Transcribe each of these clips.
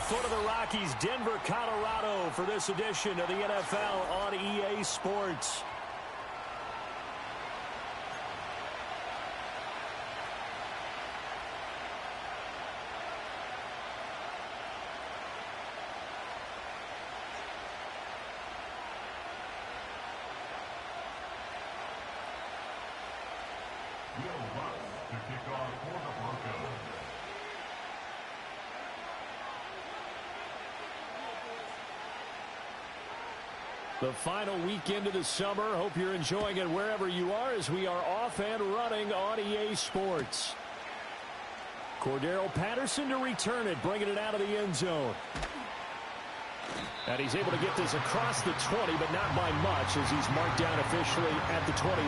foot of the Rockies, Denver, Colorado, for this edition of the NFL on EA Sports. The final weekend of the summer. Hope you're enjoying it wherever you are as we are off and running on EA Sports. Cordero Patterson to return it, bringing it out of the end zone. And he's able to get this across the 20, but not by much as he's marked down officially at the 21.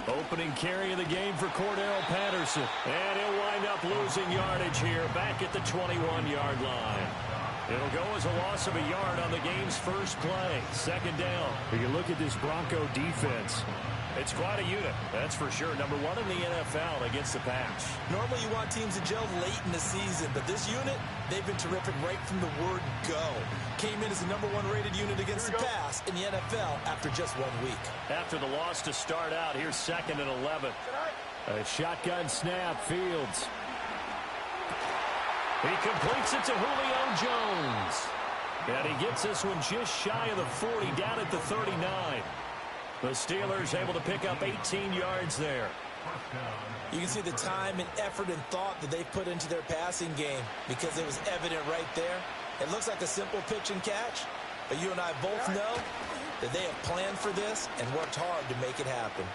Opening carry of the game for Cordero Patterson. And he'll wind up losing yardage here back at the 21-yard line. It'll go as a loss of a yard on the game's first play. Second down. You look at this Bronco defense. It's quite a unit, that's for sure. Number one in the NFL against the pass. Normally you want teams to gel late in the season, but this unit, they've been terrific right from the word go. Came in as the number one rated unit against the pass in the NFL after just 1 week. After the loss to start out, here's 2nd and 11. A shotgun snap, Fields. He completes it to Julio Jones. And he gets this one just shy of the 40, down at the 39. The Steelers able to pick up 18 yards there. You can see the time and effort and thought that they've put into their passing game because it was evident right there. It looks like a simple pitch and catch, but you and I both know that they have planned for this and worked hard to make it happen.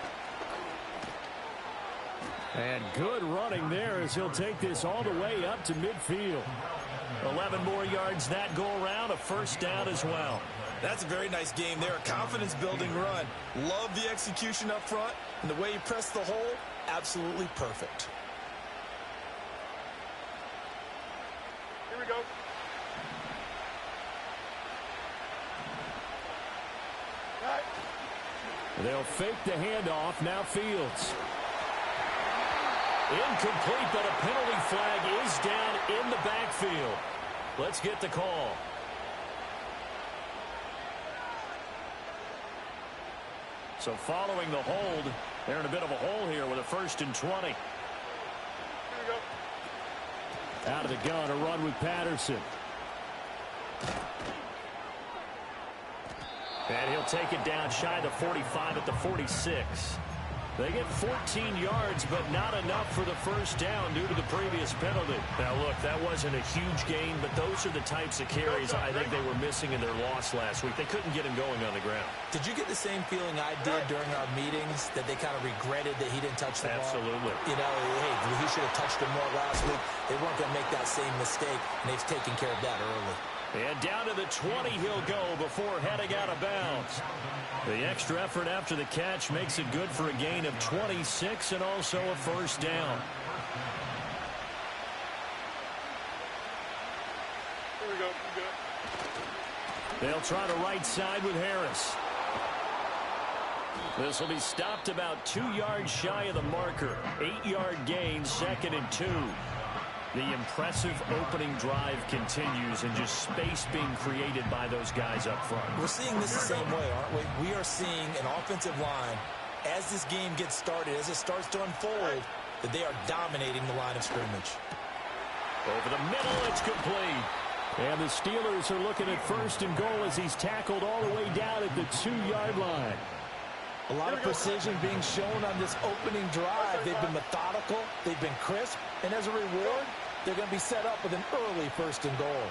And good running there as he'll take this all the way up to midfield. 11 more yards that go around, a first down as well. That's a very nice game there, a confidence-building run. Love the execution up front, and the way he pressed the hole, absolutely perfect. Here we go. Right. They'll fake the handoff, now Fields. Incomplete, but a penalty flag is down in the backfield. Let's get the call. So following the hold, they're in a bit of a hole here with a 1st and 20. Here we go. Out of the gun, a run with Patterson. And he'll take it down shy of the 45 at the 46. They get 14 yards, but not enough for the first down due to the previous penalty. Now, look, that wasn't a huge gain, but those are the types of carries I think they were missing in their loss last week. They couldn't get him going on the ground. Did you get the same feeling I did during our meetings, that they kind of regretted that he didn't touch the ball? Absolutely. You know, hey, he should have touched him more last week. They weren't going to make that same mistake, and they've taken care of that early. And down to the 20 he'll go before heading out of bounds. The extra effort after the catch makes it good for a gain of 26 and also a first down. Here we go. They'll try the right side with Harris. This will be stopped about 2 yards shy of the marker. 8-yard gain, 2nd and 2. The impressive opening drive continues and just space being created by those guys up front. We're seeing this the same way, aren't we? We are seeing an offensive line, as this game gets started, as it starts to unfold, that they are dominating the line of scrimmage. Over the middle, it's complete. And the Steelers are looking at 1st and goal as he's tackled all the way down at the 2-yard line. A lot of precision being shown on this opening drive. They've been methodical, they've been crisp, and as a reward, they're going to be set up with an early 1st and goal.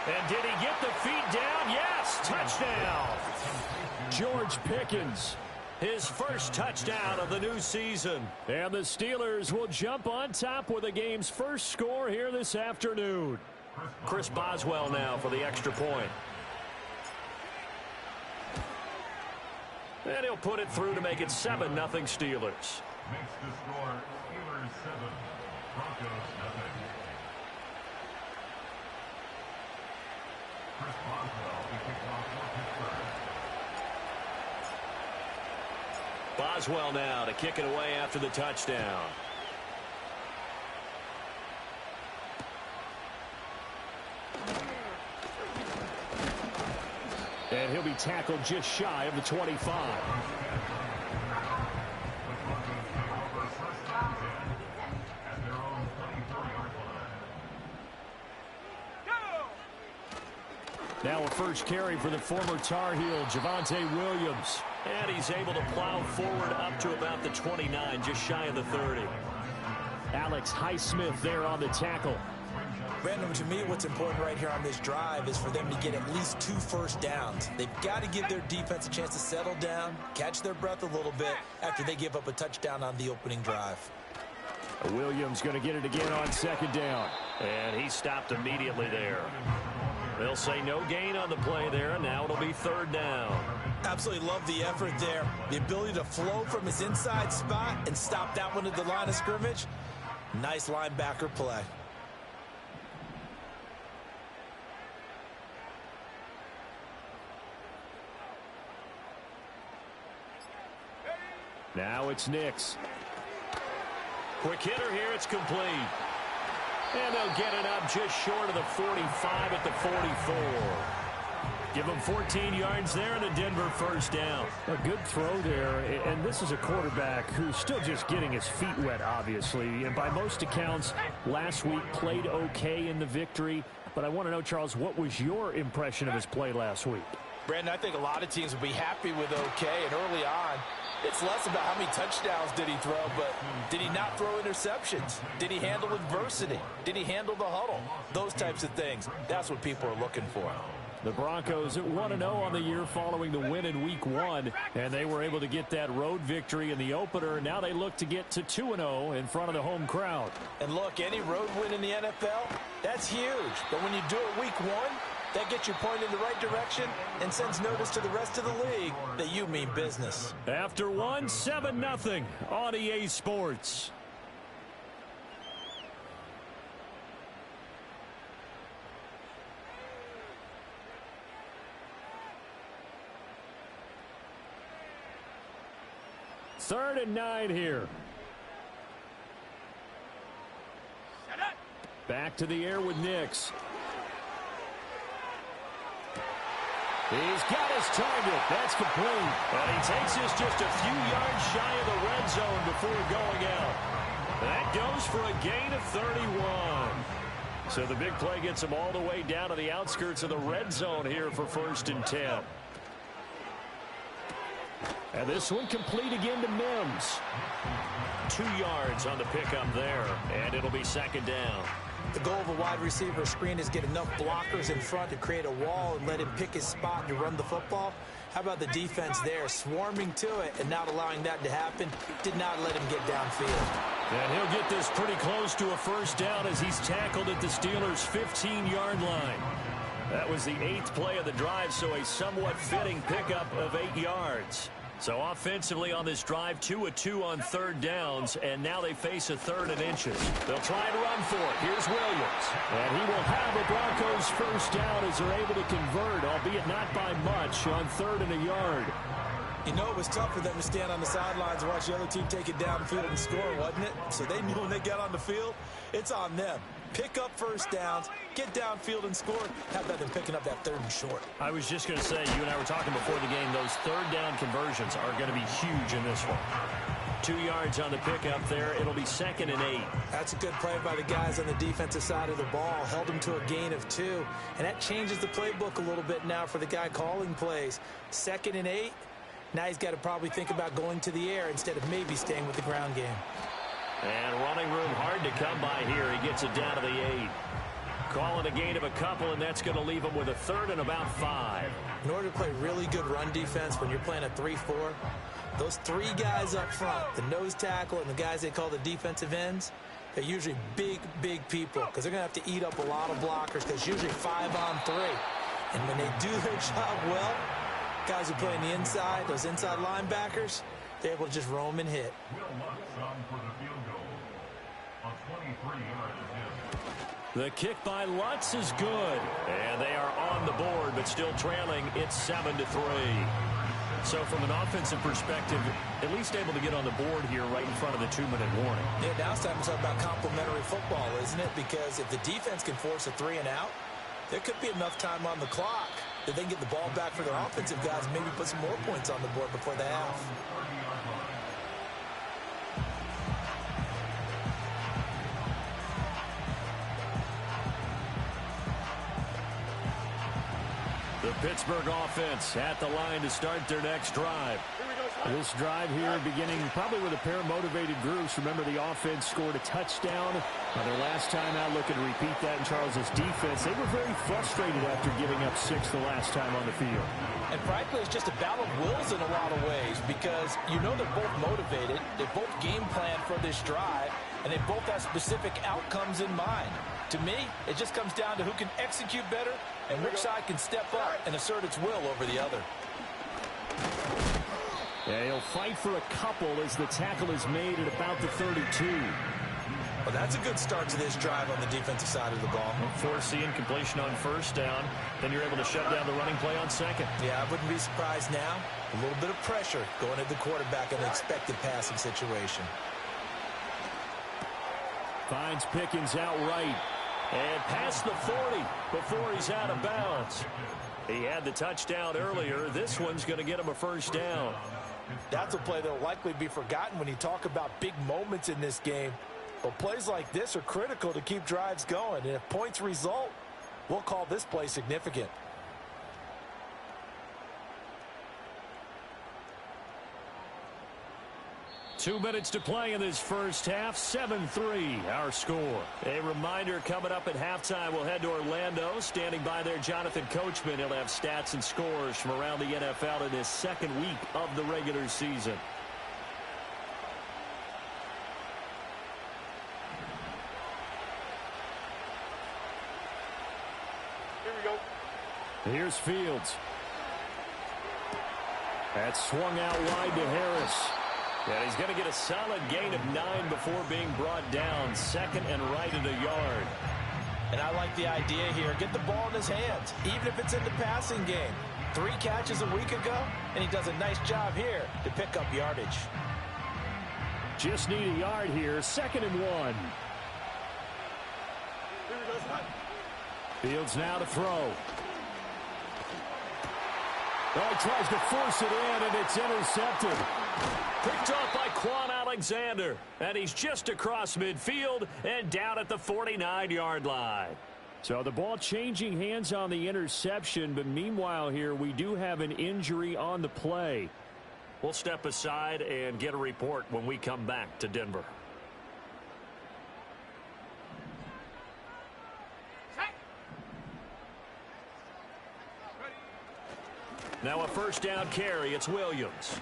And did he get the feet down? Yes, touchdown. George Pickens, his first touchdown of the new season. And the Steelers will jump on top with the game's first score here this afternoon. Chris Boswell now for the extra point. And he'll put it through to make it 7-0 Steelers. Makes the score Steelers 7, Broncos 0. Chris Boswell to kick off for Pittsburgh. Boswell now to kick it away after the touchdown. And he'll be tackled just shy of the 25. Now a first carry for the former Tar Heel, Javonte Williams. And he's able to plow forward up to about the 29, just shy of the 30. Alex Highsmith there on the tackle. Brandon, to me, what's important right here on this drive is for them to get at least 2 first downs. They've got to give their defense a chance to settle down, catch their breath a little bit after they give up a touchdown on the opening drive. Williams going to get it again on second down. And he stopped immediately there. They'll say no gain on the play there, and now it'll be third down. Absolutely love the effort there. The ability to flow from his inside spot and stop that one at the line of scrimmage. Nice linebacker play. Now it's Nix. Quick hitter here, it's complete. And they'll get it up just short of the 45 at the 44. Give them 14 yards there and a Denver first down. A good throw there, and this is a quarterback who's still just getting his feet wet, obviously. And by most accounts, last week played okay in the victory. But I want to know, Charles, what was your impression of his play last week? Brandon, I think a lot of teams will be happy with okay, and early on, it's less about how many touchdowns did he throw, but did he not throw interceptions? Did he handle adversity? Did he handle the huddle? Those types of things. That's what people are looking for. The Broncos at 1-0 on the year following the win in Week 1, and they were able to get that road victory in the opener. Now they look to get to 2-0 in front of the home crowd. And look, any road win in the NFL, that's huge. But when you do it Week 1, that gets you pointed in the right direction and sends notice to the rest of the league that you mean business. After 1, 7-0 on EA Sports. Third and 9 here. Back to the air with Nix. He's got his target. That's complete. And he takes this just a few yards shy of the red zone before going out. That goes for a gain of 31. So the big play gets him all the way down to the outskirts of the red zone here for 1st and 10. And this one complete again to Mims. 2 yards on the pickup there. And it'll be 2nd down. The goal of a wide receiver screen is get enough blockers in front to create a wall and let him pick his spot to run the football. How about the defense there, swarming to it and not allowing that to happen? Did not let him get downfield. And he'll get this pretty close to a first down as he's tackled at the Steelers' 15-yard line. That was the 8th play of the drive, so a somewhat fitting pickup of 8 yards. So offensively on this drive, 2 of 2 on 3rd downs, and now they face a 3rd and inches. They'll try and run for it. Here's Williams. And he will have a Broncos first down as they're able to convert, albeit not by much, on 3rd and a yard. You know, it was tough for them to stand on the sidelines and watch the other team take it downfield and score, wasn't it? So they knew when they got on the field, it's on them. Pick up first downs, get downfield and score. How about them picking up that 3rd and short? I was just going to say, you and I were talking before the game, those 3rd down conversions are going to be huge in this one. 2 yards on the pickup there. It'll be 2nd and 8. That's a good play by the guys on the defensive side of the ball. Held them to a gain of 2. And that changes the playbook a little bit now for the guy calling plays. 2nd and 8. Now he's got to probably think about going to the air instead of maybe staying with the ground game. And running room hard to come by here. He gets it down to the 8. Calling a gain of a couple, and that's going to leave him with a 3rd and about 5. In order to play really good run defense when you're playing a 3-4, those 3 guys up front, the nose tackle and the guys they call the defensive ends, they're usually big, big people because they're going to have to eat up a lot of blockers because usually 5 on 3. And when they do their job well, Guys who play on the inside, those inside linebackers, they're able to just roam and hit. Will Lutz on for the field goal on 23 yards of him. The kick by Lutz is good. And they are on the board, but still trailing. It's 7-3. So from an offensive perspective, at least able to get on the board here right in front of the 2-minute warning. Yeah, now it's time to talk about complementary football, isn't it? Because if the defense can force a 3 and out, there could be enough time on the clock that they can get the ball back for their offensive guys and maybe put some more points on the board before the half. The Pittsburgh offense at the line to start their next drive. This drive here beginning probably with a pair of motivated groups. Remember, the offense scored a touchdown. Their last time out, looking to repeat that in Charles's defense. They were very frustrated after giving up 6 the last time on the field. And frankly, it's just a battle of wills in a lot of ways because you know they're both motivated. They both game plan for this drive, and they both have specific outcomes in mind. To me, it just comes down to who can execute better and which side can step up and assert its will over the other. Yeah, he'll fight for a couple as the tackle is made at about the 32. Well, that's a good start to this drive on the defensive side of the ball. Forcing completion on first down. Then you're able to shut down the running play on second. Yeah, I wouldn't be surprised now. A little bit of pressure going at the quarterback in an expected passing situation. Finds Pickens outright. And past the 40 before he's out of bounds. He had the touchdown earlier. This one's going to get him a first down. That's a play that will likely be forgotten when you talk about big moments in this game. But plays like this are critical to keep drives going. And if points result, we'll call this play significant. Two minutes to play in this first half. 7-3, our score. A reminder, coming up at halftime, we'll head to Orlando. Standing by there, Jonathan Coachman. He'll have stats and scores from around the NFL in this second week of the regular season. Here we go. Here's Fields. That's swung out wide to Harris. And he's going to get a solid gain of 9 before being brought down. Second and right at a yard. And I like the idea here. Get the ball in his hands, even if it's in the passing game. 3 catches a week ago, and he does a nice job here to pick up yardage. Just need a yard here. 2nd and 1. Here we go, son. Fields now to throw. Oh, he tries to force it in, and it's intercepted. Picked off by Quan Alexander. And he's just across midfield and down at the 49-yard line. So the ball changing hands on the interception, but meanwhile here we do have an injury on the play. We'll step aside and get a report when we come back to Denver. Now a first down carry. It's Williams.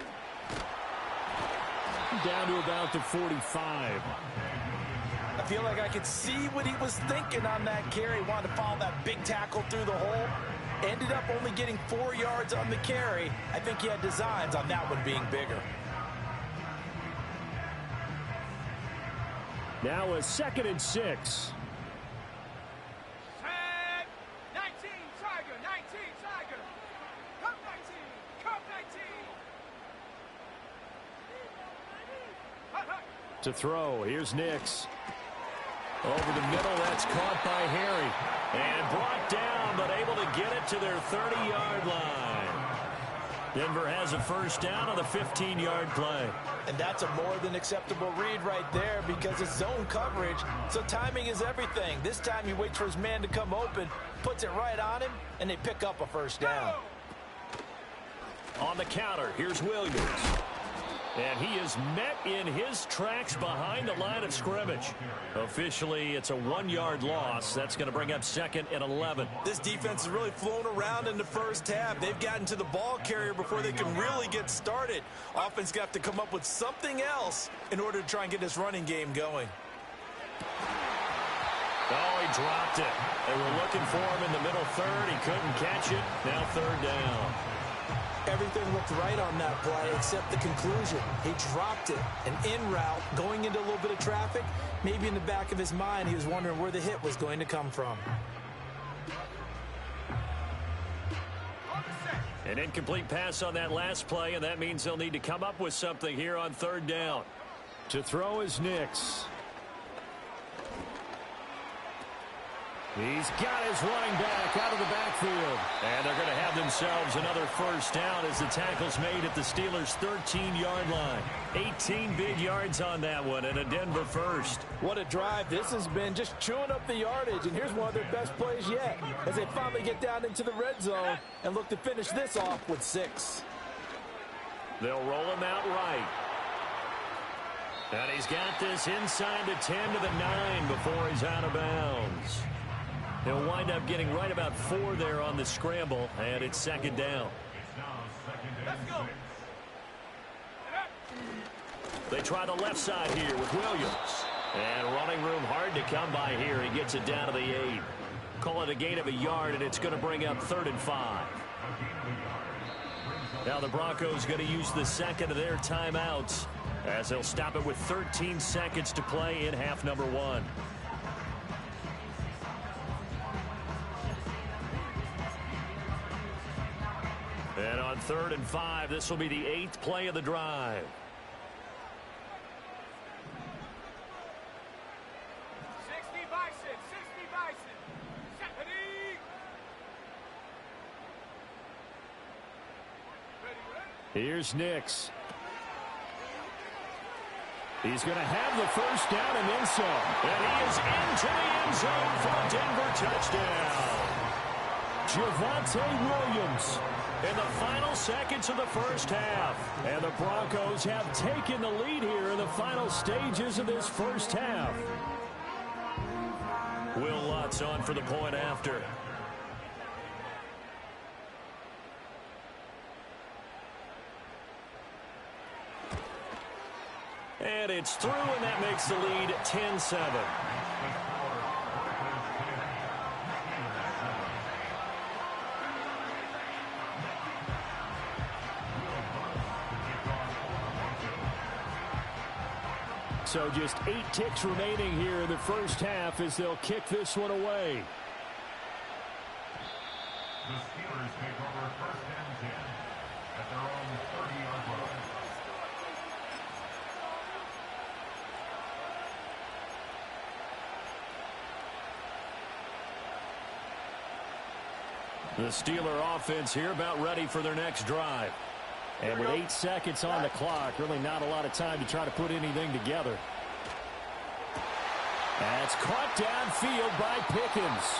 Down to about the 45. I feel like I could see what he was thinking on that carry. Wanted to follow that big tackle through the hole. Ended up only getting 4 yards on the carry. I think he had designs on that one being bigger. Now a 2nd and 6. To throw. Here's Nix. Over the middle, that's caught by Harry. And brought down, but able to get it to their 30-yard line. Denver has a first down on the 15-yard play. And that's a more than acceptable read right there because it's zone coverage, so timing is everything. This time he waits for his man to come open, puts it right on him, and they pick up a first down. On the counter, here's Williams. And he is met in his tracks behind the line of scrimmage. Officially, it's a 1-yard loss. That's going to bring up 2nd and 11. This defense has really flown around in the first half. They've gotten to the ball carrier before they can really get started. Offense got to come up with something else in order to try and get this running game going. Oh, he dropped it. They were looking for him in the middle third. He couldn't catch it. Now 3rd down. Everything looked right on that play except the conclusion. He dropped it, an in route, going into a little bit of traffic. Maybe in the back of his mind, he was wondering where the hit was going to come from. An incomplete pass on that last play, and that means they'll need to come up with something here on third down. To throw is Nix. He's got his running back out of the backfield. And they're going to have themselves another first down as the tackle's made at the Steelers' 13-yard line. 18 big yards on that one, and a Denver first. What a drive this has been, just chewing up the yardage. And here's one of their best plays yet as they finally get down into the red zone and look to finish this off with 6. They'll roll him out right. And he's got this inside the 10 to the 9 before he's out of bounds. He'll wind up getting right about 4 there on the scramble, and it's second down. They try the left side here with Williams. And running room hard to come by here. He gets it down to the 8. Call it a gain of a yard, and it's going to bring up 3rd and 5. Now the Broncos going to use the second of their timeouts as they'll stop it with 13 seconds to play in half number 1. And on 3rd and 5, this will be the 8th play of the drive. 60 Bison, 60 Bison. Ready? Here's Nix. He's going to have the first down and then some. And he is into the end zone for a Denver touchdown. Javonte Williams in the final seconds of the first half. And the Broncos have taken the lead here in the final stages of this first half. Will Lutz on for the point after. And it's through, and that makes the lead 10-7. So just 8 ticks remaining here in the first half as they'll kick this one away. The Steelers take over 1st and 10 at their own 30-yard line. The Steeler offense here about ready for their next drive. And with 8 seconds on the clock, really not a lot of time to try to put anything together. That's caught downfield by Pickens.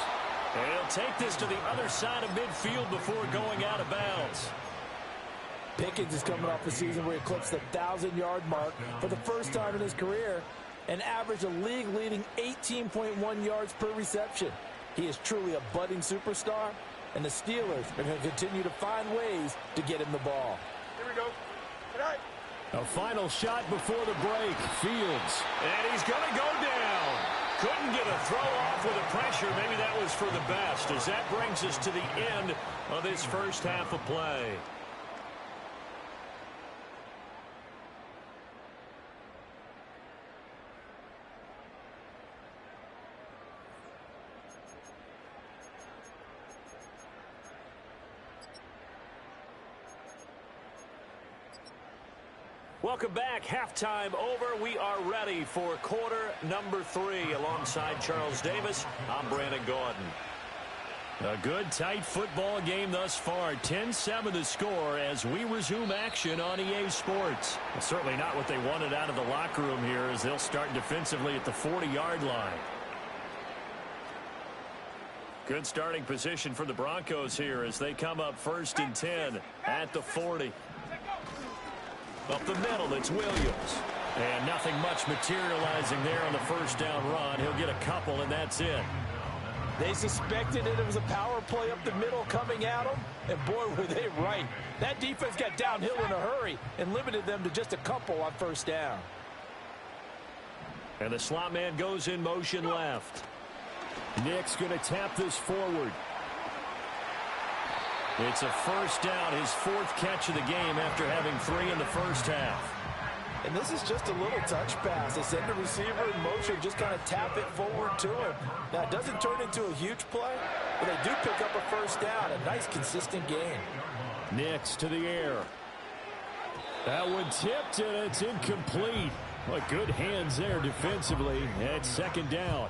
And he'll take this to the other side of midfield before going out of bounds. Pickens is coming off a season where he eclipsed the 1,000-yard mark for the first time in his career and averaged a league-leading 18.1 yards per reception. He is truly a budding superstar, and the Steelers are going to continue to find ways to get him the ball. Here we go. Good night. A final shot before the break. Fields. And he's going to go down. Couldn't get a throw off with the pressure. Maybe that was for the best, as that brings us to the end of this first half of play. Welcome back. Halftime over. We are ready for quarter number 3. Alongside Charles Davis, I'm Brandon Gaudin. A good, tight football game thus far. 10-7 the score as we resume action on EA Sports. Well, certainly not what they wanted out of the locker room here as they'll start defensively at the 40-yard line. Good starting position for the Broncos here as they come up 1st and 10 at the 40. Up the middle, it's Williams. And nothing much materializing there on the first down run. He'll get a couple, and that's it. They suspected it was a power play up the middle coming at them, and boy, were they right. That defense got downhill in a hurry and limited them to just a couple on first down. And the slot man goes in motion left. Nick's going to tap this forward. It's a first down, his 4th catch of the game after having 3 in the first half. And this is just a little touch pass. They send the receiver in motion, just kind of tap it forward to him. Now, it doesn't turn into a huge play, but they do pick up a first down. A nice, consistent game. Nix to the air. That one tipped, and it's incomplete. But good hands there defensively. It's 2nd down.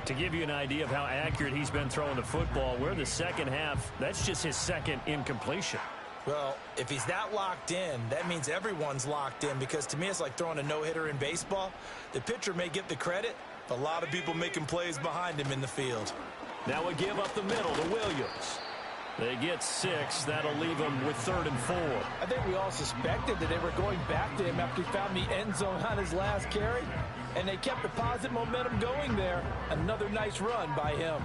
To give you an idea of how accurate he's been throwing the football, we're in the second half. That's just his 2nd incompletion. Well, if he's that locked in, that means everyone's locked in, because to me it's like throwing a no-hitter in baseball. The pitcher may get the credit, but a lot of people making plays behind him in the field. Now we give up the middle to Williams. They get 6. That'll leave them with 3rd and 4. I think we all suspected that they were going back to him after he found the end zone on his last carry, and they kept the positive momentum going there. Another nice run by him.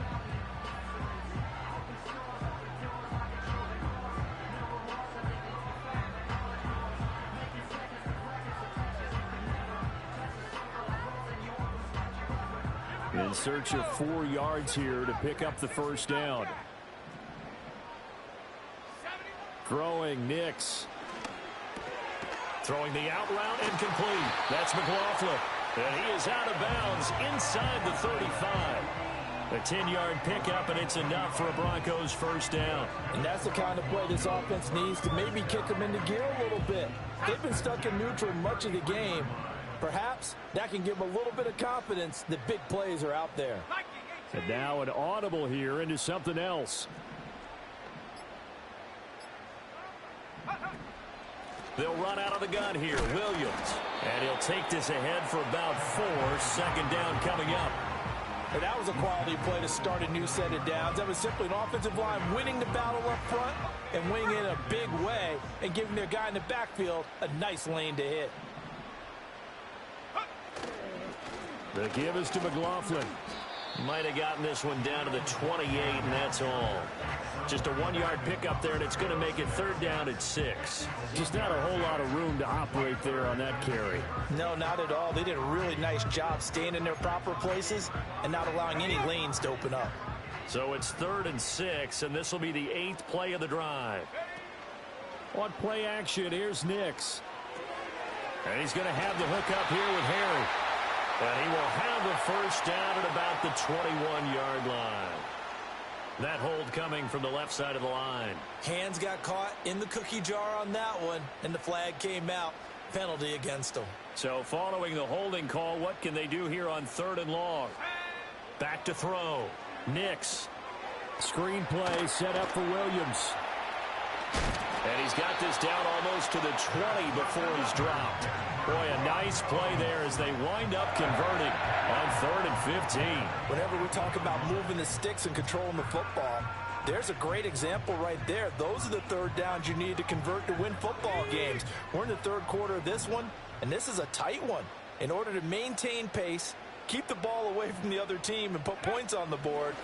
In search of 4 yards here to pick up the first down. Throwing Nix. Throwing the out route incomplete. That's McLaughlin. And he is out of bounds inside the 35. A 10-yard pickup, and it's enough for a Broncos first down. And that's the kind of play this offense needs to maybe kick them into gear a little bit. They've been stuck in neutral much of the game. Perhaps that can give them a little bit of confidence that big plays are out there. And now an audible here into something else. They'll run out of the gun here. Williams. And he'll take this ahead for about 4. 2nd down coming up. And that was a quality play to start a new set of downs. That was simply an offensive line winning the battle up front and winning it in a big way and giving their guy in the backfield a nice lane to hit. The give is to McLaughlin. Might have gotten this one down to the 28, and that's all. Just a 1-yard pickup there, and it's going to make it 3rd down at 6. Just not a whole lot of room to operate there on that carry. No, not at all. They did a really nice job staying in their proper places and not allowing any lanes to open up. So it's 3rd and 6, and this will be the 8th play of the drive. On play action, here's Nix. And he's going to have the hook up here with Harry. And he will have the first down at about the 21-yard line. That hold coming from the left side of the line. Hands got caught in the cookie jar on that one, and the flag came out. Penalty against them. So following the holding call, what can they do here on 3rd and long? Back to throw. Nix. Screen play set up for Williams. And he's got this down almost to the 20 before he's dropped. Boy, a nice play there as they wind up converting on 3rd and 15. Whenever we talk about moving the sticks and controlling the football, there's a great example right there. Those are the 3rd downs you need to convert to win football games. We're in the 3rd quarter of this one, and this is a tight one. In order to maintain pace, keep the ball away from the other team, and put points on the board,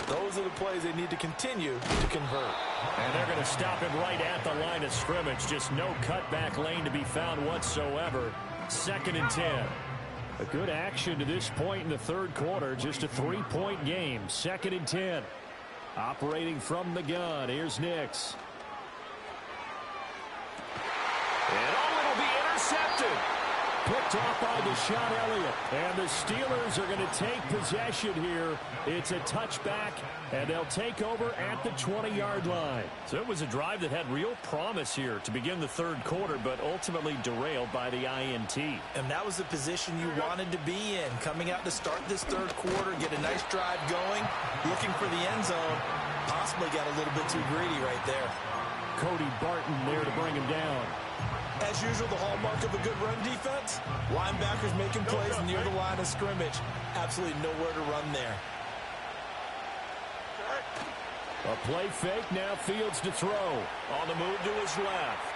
those are the plays they need to continue to convert. And they're going to stop him right at the line of scrimmage. Just no cutback lane to be found whatsoever. 2nd and 10. A good action to this point in the 3rd quarter. Just a 3-point game. 2nd and 10. Operating from the gun. Here's Nix. And it'll be intercepted. Picked off by Deshaun Elliott. And the Steelers are going to take possession here. It's a touchback, and they'll take over at the 20-yard line. So it was a drive that had real promise here to begin the 3rd quarter, but ultimately derailed by the INT. And that was the position you wanted to be in. Coming out to start this 3rd quarter, get a nice drive going, looking for the end zone. Possibly got a little bit too greedy right there. Cody Barton there to bring him down. As usual, the hallmark of a good run defense, linebackers making plays near the line of scrimmage. Absolutely nowhere to run there. A play fake, now Fields to throw. On the move to his left.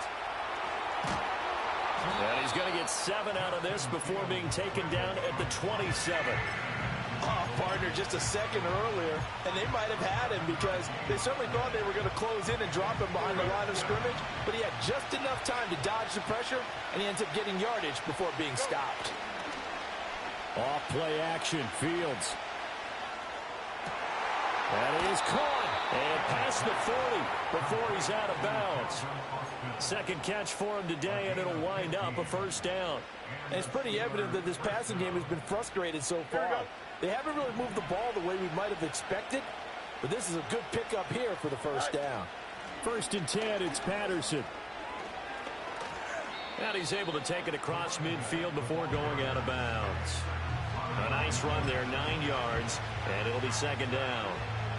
And he's going to get 7 out of this before being taken down at the 27. Oh, partner, just a second earlier, and they might have had him because they certainly thought they were going to close in and drop him behind the line of scrimmage, but he had just enough time to dodge the pressure, and he ends up getting yardage before being stopped. Off play action, Fields. And he is caught. And past the 40 before he's out of bounds. Second catch for him today, and it'll wind up a first down. And it's pretty evident that this passing game has been frustrated so far. They haven't really moved the ball the way we might have expected, but this is a good pickup here for the first down. First and 10, it's Patterson. And he's able to take it across midfield before going out of bounds. A nice run there, 9 yards, and it'll be second down.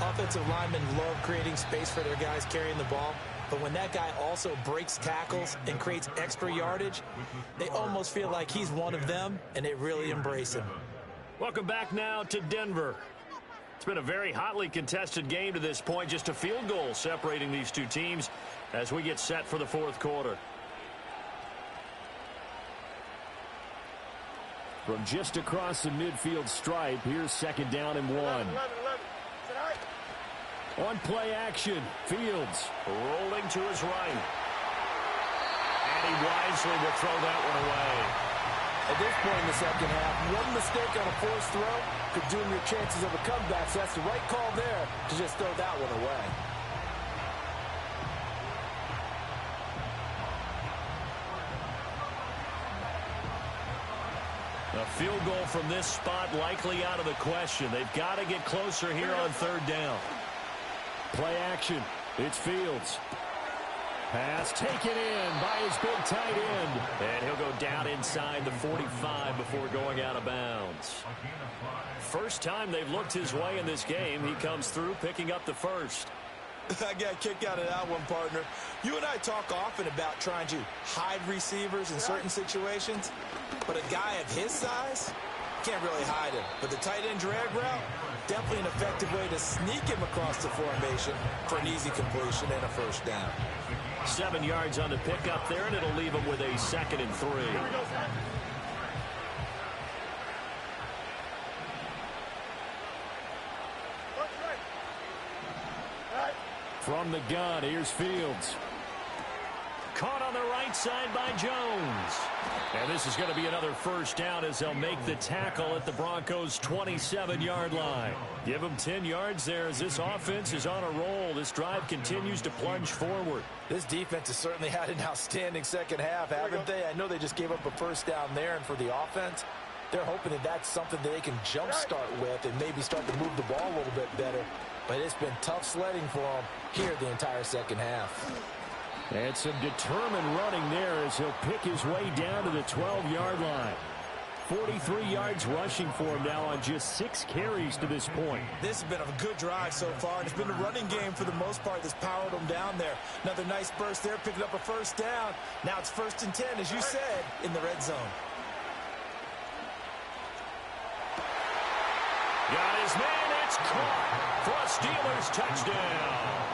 Offensive linemen love creating space for their guys carrying the ball, but when that guy also breaks tackles and creates extra yardage, they almost feel like he's one of them, and they really embrace him. Welcome back now to Denver. It's been a very hotly contested game to this point, just a field goal separating these two teams as we get set for the fourth quarter. From just across the midfield stripe, here's second down and 1. On play action, Fields rolling to his right. And he wisely will throw that one away. At this point in the second half, one mistake on a forced throw could doom your chances of a comeback, so that's the right call there to just throw that one away. A field goal from this spot likely out of the question. They've got to get closer here on third down. Play action. It's Fields. Pass taken in by his big tight end. And he'll go down inside the 45 before going out of bounds. First time they've looked his way in this game. He comes through picking up the first. I got a kick out of that one, partner. You and I talk often about trying to hide receivers in certain situations, but a guy of his size can't really hide him. But the tight end drag route, definitely an effective way to sneak him across the formation for an easy completion and a first down. 7 yards on the pickup there, and it'll leave him with a second and 3. From the gun, here's Fields. Caught on the right side by Jones. And this is going to be another first down as they'll make the tackle at the Broncos' 27-yard line. Give them 10 yards there as this offense is on a roll. This drive continues to plunge forward. This defense has certainly had an outstanding second half, haven't they? I know they just gave up a first down there, and for the offense, they're hoping that that's something that they can jumpstart with and maybe start to move the ball a little bit better. But it's been tough sledding for them here the entire second half. And some determined running there as he'll pick his way down to the 12-yard line. 43 yards rushing for him now on just 6 carries to this point. This has been a good drive so far, and it's been a running game for the most part that's powered them down there. Another nice burst there, picking up a first down. Now it's first and 10, as you said, in the red zone. Got his man, it's caught for a Steelers touchdown.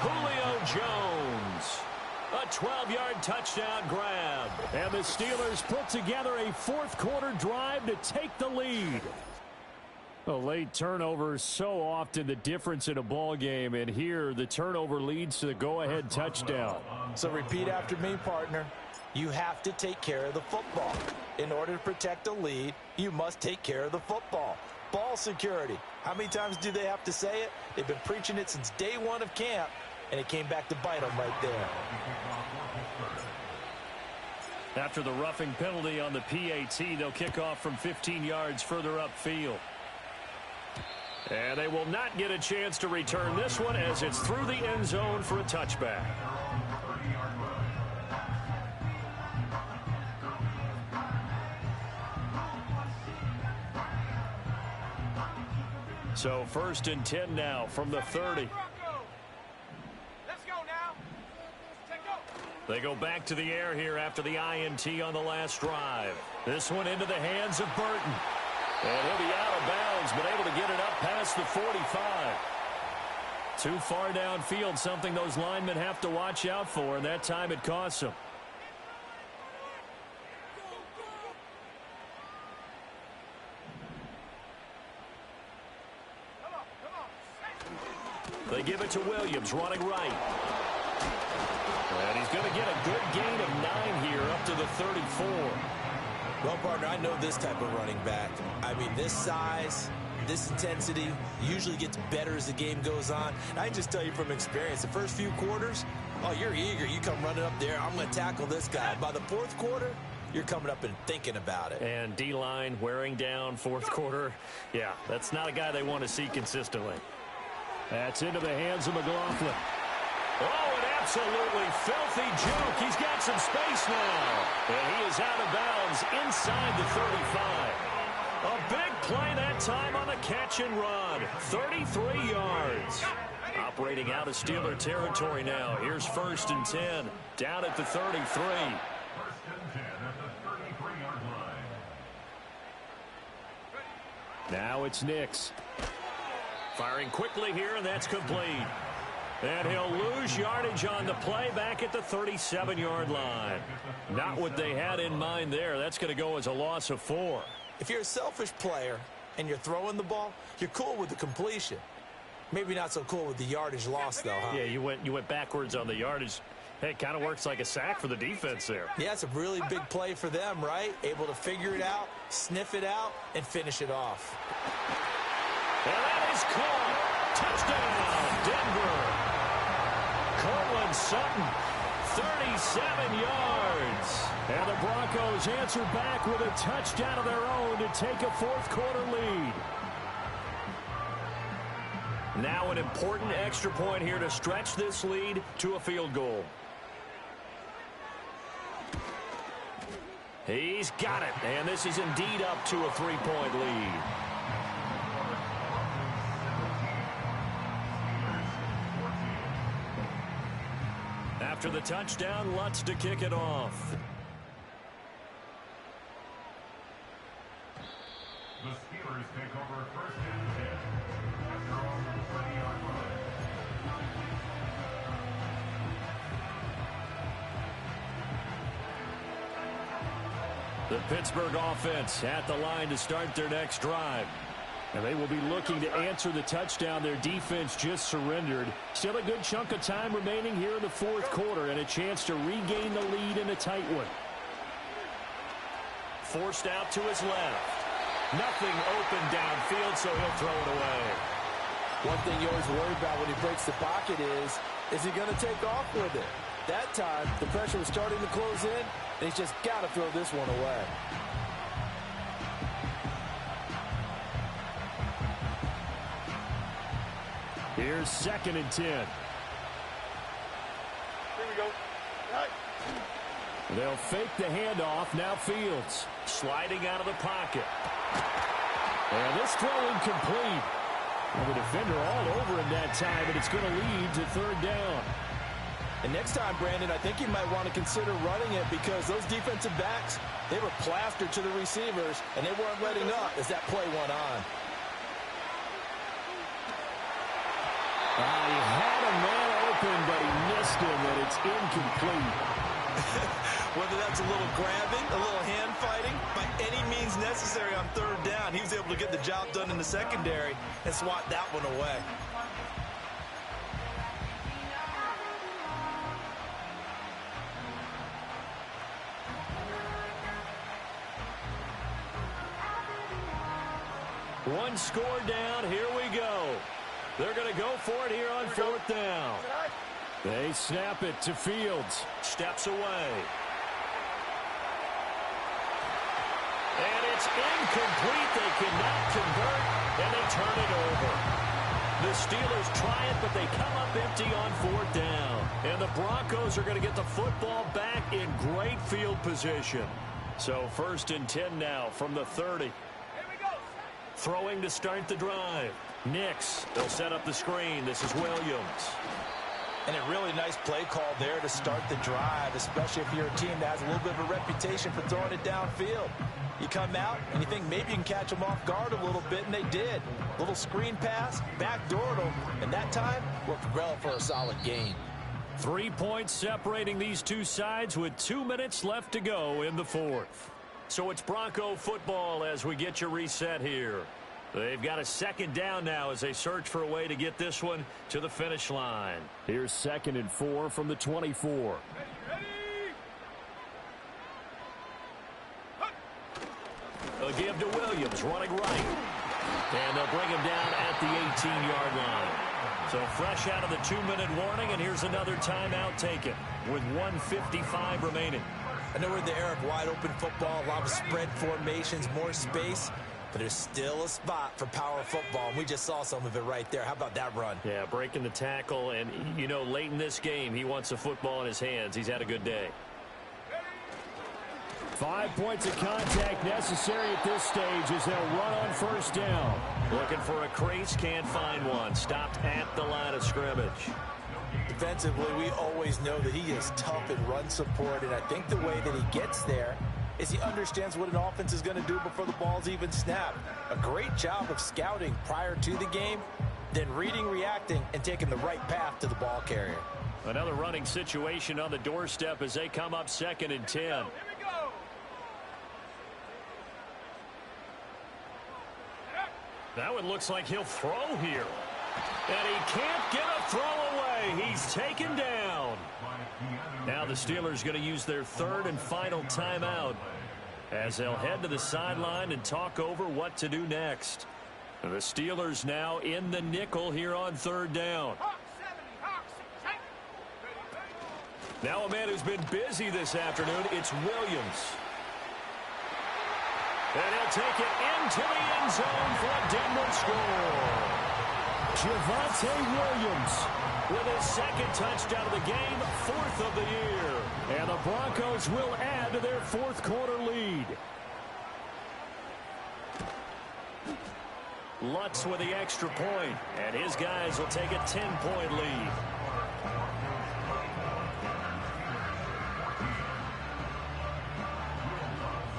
Julio Jones, a 12-yard touchdown grab. And the Steelers put together a fourth-quarter drive to take the lead. A late turnover is so often the difference in a ball game, and here the turnover leads to the go-ahead touchdown. So repeat after me, partner. You have to take care of the football. In order to protect a lead, you must take care of the football. Ball security. How many times do they have to say it? They've been preaching it since day one of camp, and it came back to bite them right there. After the roughing penalty on the PAT, they'll kick off from 15 yards further upfield. And they will not get a chance to return this one as it's through the end zone for a touchback. So first and 10 now from the 30. Let's go now. They go back to the air here after the INT on the last drive. This one into the hands of Burton. And he'll be out of bounds, but able to get it up past the 45. Too far downfield, something those linemen have to watch out for, and that time it costs them. They give it to Williams, running right. And he's going to get a good gain of 9 here up to the 34. Well, partner, I know this type of running back. I mean, this size, this intensity usually gets better as the game goes on. And I can just tell you from experience, the first few quarters, oh, you're eager. You come running up there, I'm going to tackle this guy. By the fourth quarter, you're coming up and thinking about it. And D-line wearing down fourth quarter. Yeah, that's not a guy they want to see consistently. That's into the hands of McLaughlin. Oh, an absolutely filthy juke. He's got some space now. And he is out of bounds inside the 35. A big play that time on the catch and run. 33 yards. Operating out of Steeler territory now. Here's 1st and 10. Down at the 33. 1st and 10 at the 33-yard line. Now it's Nix. Firing quickly here, and that's complete. And he'll lose yardage on the play back at the 37-yard line. Not what they had in mind there. That's going to go as a loss of 4. If you're a selfish player and you're throwing the ball, you're cool with the completion. Maybe not so cool with the yardage loss, though, huh? Yeah, you went backwards on the yardage. Hey, it kind of works like a sack for the defense there. Yeah, it's a really big play for them, right? Able to figure it out, sniff it out, and finish it off. And that is caught. Touchdown, Denver. Cortland Sutton, 37 yards. And the Broncos answer back with a touchdown of their own to take a fourth quarter lead. Now an important extra point here to stretch this lead to a field goal. He's got it, and this is indeed up to a 3-point lead. After the touchdown, Lutz to kick it off. The Steelers take over 1st and 10 at their own 20-yard line. The Pittsburgh offense at the line to start their next drive. And they will be looking to answer the touchdown their defense just surrendered. Still a good chunk of time remaining here in the fourth quarter and a chance to regain the lead in a tight one. Forced out to his left. Nothing open downfield, so he'll throw it away. One thing you always worry about when he breaks the pocket is he going to take off with it? That time, the pressure was starting to close in, and he's just got to throw this one away. Here's 2nd and 10. Here we go. Right. They'll fake the handoff. Now Fields sliding out of the pocket. And this throw incomplete. And the defender all over him that time, and it's going to lead to 3rd down. And next time, Brandon, I think you might want to consider running it because those defensive backs, they were plastered to the receivers, and they weren't letting up as that play went on. He had a man open, but he missed him, and it's incomplete. Whether that's a little grabbing, a little hand fighting, by any means necessary on 3rd down, he was able to get the job done in the secondary and swat that one away. One score down. Here we go. They're going to go for it here on 4th down. They snap it to Fields. Steps away. And it's incomplete. They cannot convert, and they turn it over. The Steelers try it, but they come up empty on 4th down. And the Broncos are going to get the football back in great field position. So 1st and 10 now from the 30. Throwing to start the drive. Nix. They'll set up the screen. This is Williams. And a really nice play call there to start the drive, especially if you're a team that has a little bit of a reputation for throwing it downfield. You come out and you think maybe you can catch them off guard a little bit, and they did. Little screen pass, backdoored them, and that time worked well for a solid gain. 3 points separating these two sides with 2 minutes left to go in the fourth. So it's Bronco football as we get you reset here. They've got a 2nd down now as they search for a way to get this one to the finish line. Here's 2nd and 4 from the 24. A give to Williams, running right. And they'll bring him down at the 18-yard line. So fresh out of the 2-minute warning, and here's another timeout taken with 1:55 remaining. I know we're in the era of wide-open football, a lot of spread formations, more space, but there's still a spot for power football, and we just saw some of it right there. How about that run? Yeah, breaking the tackle, and, you know, late in this game, he wants the football in his hands. He's had a good day. 5 points of contact necessary at this stage as they'll run on first down. Looking for a crease, can't find one. Stopped at the line of scrimmage. Defensively, we always know that he is tough in run support, and I think the way that he gets there is he understands what an offense is going to do before the ball's even snapped. A great job of scouting prior to the game, then reading, reacting, and taking the right path to the ball carrier. Another running situation on the doorstep as they come up 2nd and 10. Here we go. That one looks like he'll throw here. And he can't get a throw away. He's taken down. Now the Steelers going to use their 3rd and final timeout as they'll head to the sideline and talk over what to do next. The Steelers now in the nickel here on 3rd down. Now a man who's been busy this afternoon, it's Williams. And he'll take it into the end zone for a Denver score. Javonte Williams With his 2nd touchdown of the game, 4th of the year. And the Broncos will add to their 4th quarter lead. Lutz with the extra point, and his guys will take a 10-point lead.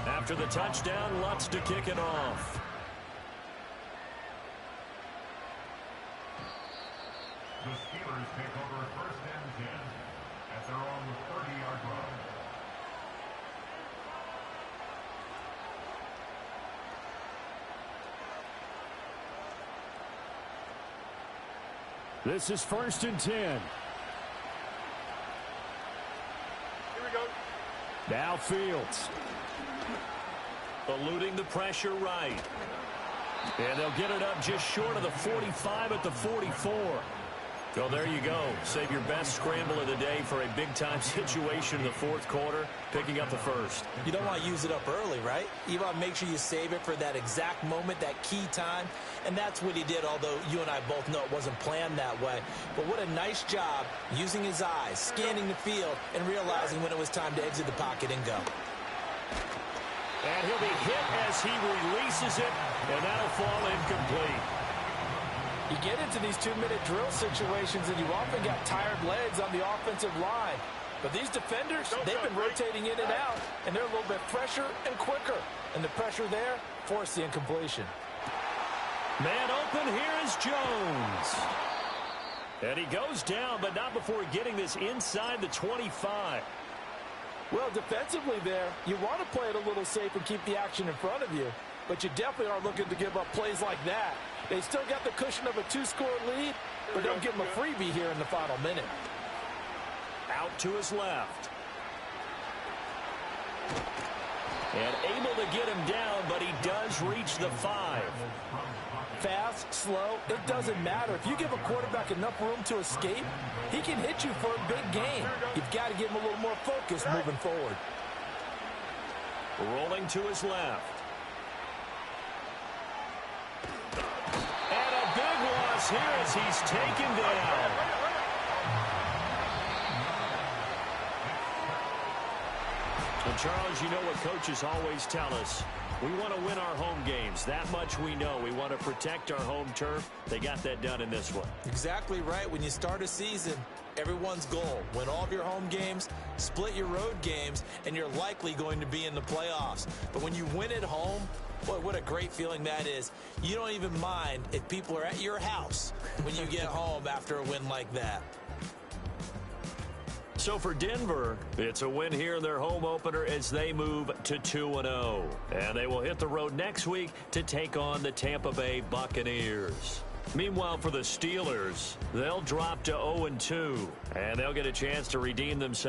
After the touchdown, Lutz to kick it off. The Steelers take over 1st and 10 at their own 30-yard line. This is 1st and 10. Here we go. Now Fields. Eluding the pressure right. And they'll get it up just short of the 45 at the 44. Well, there you go. Save your best scramble of the day for a big-time situation in the 4th quarter, picking up the 1st. You don't want to use it up early, right? You want to make sure you save it for that exact moment, that key time. And that's what he did, although you and I both know it wasn't planned that way. But what a nice job using his eyes, scanning the field, and realizing when it was time to exit the pocket and go. And he'll be hit as he releases it, and that'll fall incomplete. You get into these 2-minute drill situations, and you often got tired legs on the offensive line. But these defenders, they've been rotating in and out, and they're a little bit fresher and quicker. And the pressure there forced the incompletion. Man open, here is Jones. And he goes down, but not before getting this inside the 25. Well, defensively there, you want to play it a little safe and keep the action in front of you. But you definitely aren't looking to give up plays like that. They still got the cushion of a 2-score lead, but don't give them a freebie here in the final minute. Out to his left. And able to get him down, but he does reach the 5. Fast, slow, it doesn't matter. If you give a quarterback enough room to escape, he can hit you for a big gain. You've got to give him a little more focus moving forward. Rolling to his left. And a big loss here as he's taken down. And Charles, you know what coaches always tell us. We want to win our home games. That much we know. We want to protect our home turf. They got that done in this one. Exactly right. When you start a season, everyone's goal, win all of your home games, split your road games, and you're likely going to be in the playoffs. But when you win at home, boy, what a great feeling that is. You don't even mind if people are at your house when you get home after a win like that. So for Denver, it's a win here in their home opener as they move to 2-0. And they will hit the road next week to take on the Tampa Bay Buccaneers. Meanwhile, for the Steelers, they'll drop to 0-2, and they'll get a chance to redeem themselves.